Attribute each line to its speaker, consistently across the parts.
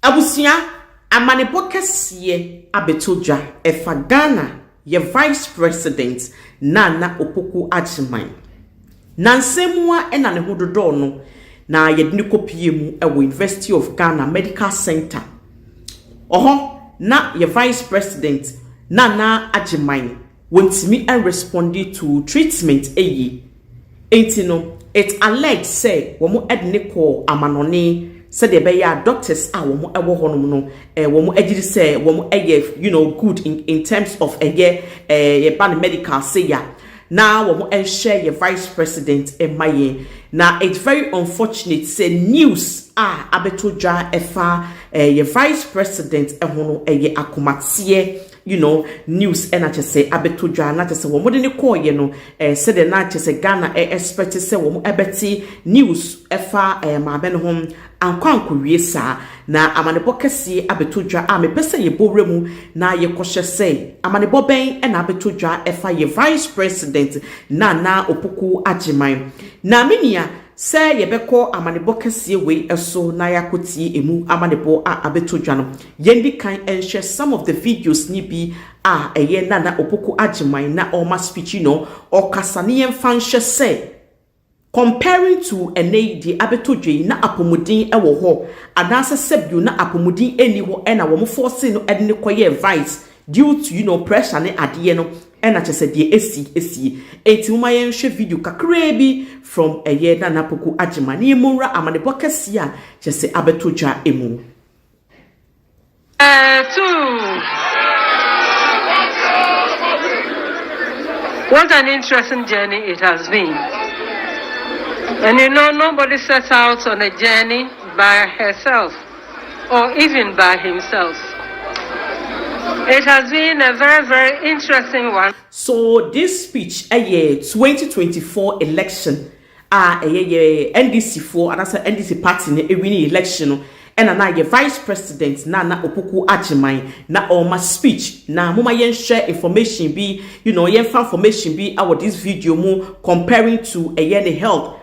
Speaker 1: Abusia amanebo kesiye abetoja efa Ghana ye Vice President Nana Opoku Ajiman. Nansemua ena ne hododo no na ye dini kopie mu ewo University of Ghana Medical Center. Oho na ye Vice President Nana Ajiman wontimi and responded to treatment eyi. Enti no it alleged say womo edne call amanone said the beya doctors are womo ewo honom no womo ejiri say womo eye good in terms of ye ban medical say ya now womo share your Vice President emaye. Now it's very unfortunate say news abetoja efa your Vice President ehono eye akomatie news and I just say abetoja na just say womo de ne call said the na just say Ghana expect say womo ebeti news efa ma ben hom ankwanko wiesa na amanebo kese abetoja me pese ye boremu na ye kohye say amanebo ben na abetoja efa ye Vice President Nana Opoku Ajiman na menia say ye beko amanebo kese we eso na yakoti emu amanebo abetoja no yendi kan enhye some of the videos ni bi eye Nana Opoku Ajiman na o ma speech o kasane yen fanhye say comparing to the abetoje na apomudin ewo ho anasa sebu na apomudin eni ho na wo force no edne koye vice due to pressure ne ade no na chese de esi enti uma yen hwe video kakra bi from Nana Opoku Ajiman ni emura amanebo kese a chese abetoja emu
Speaker 2: What an interesting journey it has been. And nobody sets out on a journey by herself or even by himself. It has been a very, very interesting one.
Speaker 1: So this speech, 2024 election, NDC for and that's NDC party winning election, and na ye Vice President Nana Opoku Ajiman na my speech na mama yen share information be yen information be our this video mu comparing to the health.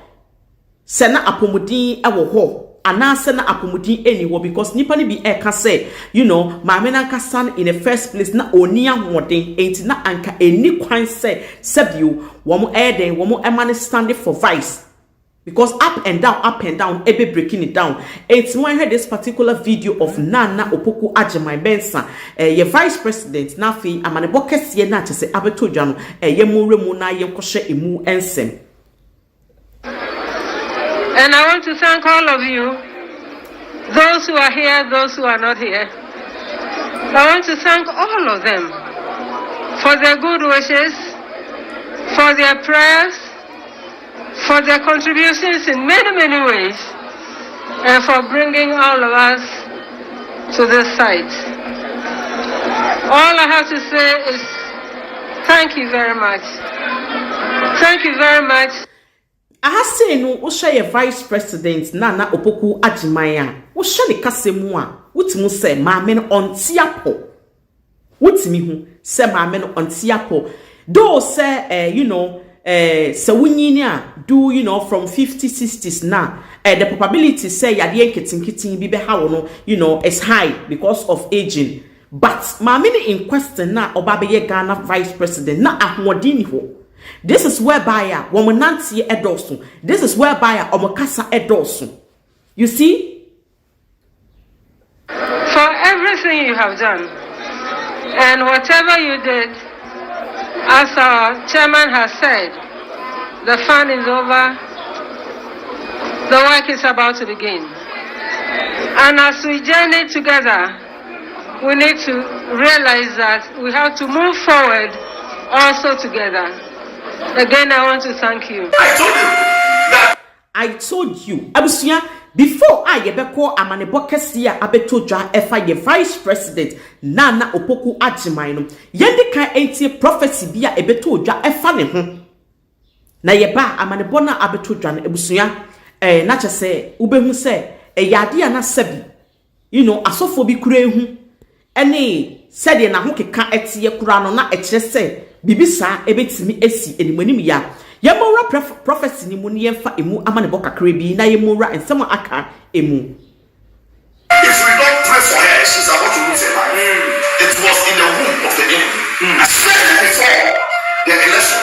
Speaker 1: Sena apomudin ewo ho ana sena apomudin eni wo because nipa ni bi eka say maame na nkasan in the first place na oni ahoden enti na anka eni kwan say sebio wo eden wo emane standing for vice because up and down ebe breaking it down. Enti when I heard this particular video of Nana Opoku Ajiman Bensa ye Vice President na fi amanebo kese na chese abetoja no ye muremu na ye nkoshe emu ensem.
Speaker 2: And I want to thank all of you, those who are here, those who are not here. I want to thank all of them for their good wishes, for their prayers, for their contributions in many, many ways, and for bringing all of us to this site. All I have to say is thank you very much. Thank you very much.
Speaker 1: I say no wo share Vice President Nana Opoku Ajiman wo share ne kasemu a wutimu say maame no ontiapo wutimi hu say maame no ontiapo though say say wunyini a do from 50s 60s now the probability say yade nketinketin bi be ha wo no is high because of aging but maame no in question na oba be ye Ghana Vice President na ahwodin ho. This is whereby womananti edosun. This is whereby omokasa edosun. You see?
Speaker 2: For everything you have done and whatever you did, as our chairman has said, the fun is over, the work is about to begin. And as we journey together, we need to realize that we have to move forward also together. Again, I want to thank you.
Speaker 1: I told you. Abusia, before I yebeko amanebo kese a abetoja efa ye Vice President Nana Opoku Ajiman no yendi kan entie prophecy bi a ebetoja efa ne ho na yeba amanebo na abetoja na abusia na chese ubehu se yade a na sabi asofo bi kura ehu ene sede na ho keka etie kura no na ekire bibisa ebetimi esi enimonim ya yemora prophecy ni mu ne yemfa emu amanebo kakra bi na yemora ensem aka emu. If we don't
Speaker 3: elections are what to lose a life. It was in the womb of the enemy. I said it before the election.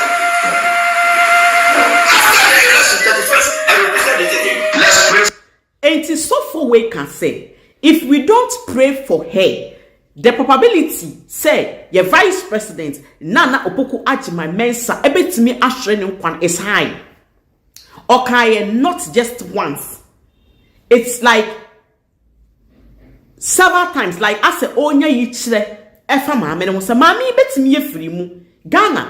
Speaker 3: After the election, 31st, I will present it again. Let's pray.
Speaker 1: And so for we can say, if we don't pray for her, the probability say your vice president Nana Opoku Agyeman Mensah ebetimi ahwere ne nkwan is high. Okay, not just once. It's like several times. Like I say, onya yi kire efa maame ne ho say maame ebetimi yefiri mu Ghana.